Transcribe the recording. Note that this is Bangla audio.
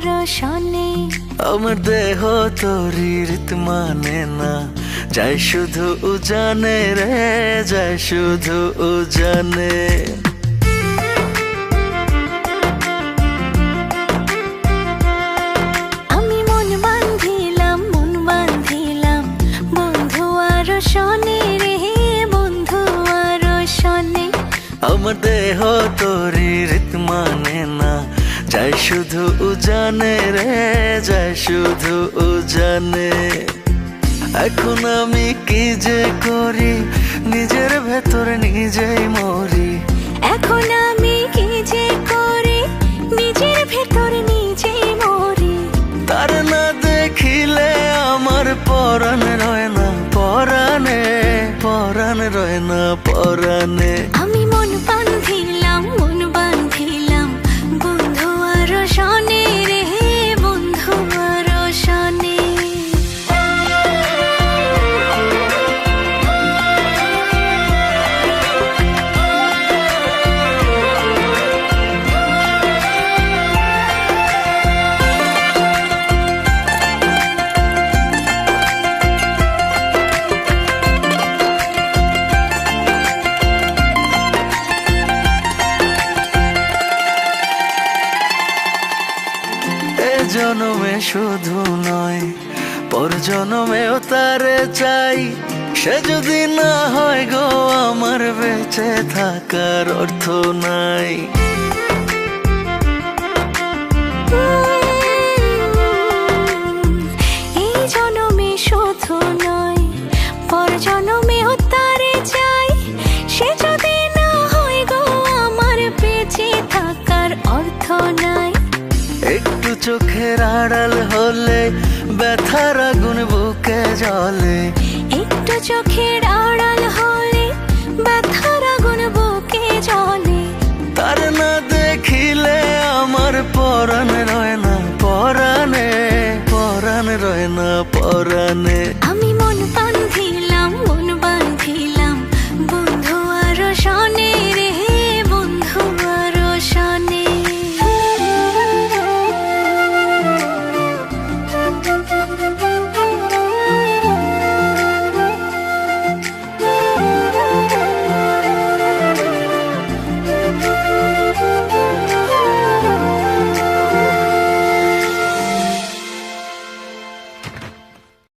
রসনে। আমার দেহ তোরি রীত মানে না, যাই শুধু উজানে রে, যাই শুধু উজানে। আমি মন বান্ধিলাম বন্ধু আর রসনে রে, বন্ধু আর রসনে। আমার দেহ তোরি রীত মানে না, যাই শুধু উজানে রে, যাই শুধু উজানে। এখন আমি কি যে করি, নিজের ভেতর নিজেই মরি। এখন আমি কি যে করি, নিজের ভেতর নিজেই মরি। তার না দেখিলে আমার পরাণ রয় না পরাণে, পরাণ রয় না পরাণে। আমি মন বান্ধিলাম বন্ধু আর রসনে রে, বন্ধু আর রসনে। জনমে শুধু নয়, পর জনমেও তারে চাই। সে যদি না হয় গো, আমার বেঁচে থাকার অর্থ নাই। এই জনমে শুধু নয়, পর জনমেও তারে চাই। সে যদি না হয় গো, আমার বেঁচে থাকার অর্থ নাই। একটু চোখের আড়াল হলে ব্যথার আগুন বুকে জ্বলে। একটু চোখের আড়াল হলে ব্যথার আগুন বুকে জ্বলে। তার না দেখিলে আমার পরাণ রয় না পরাণে, পরাণ রয় না পরাণে।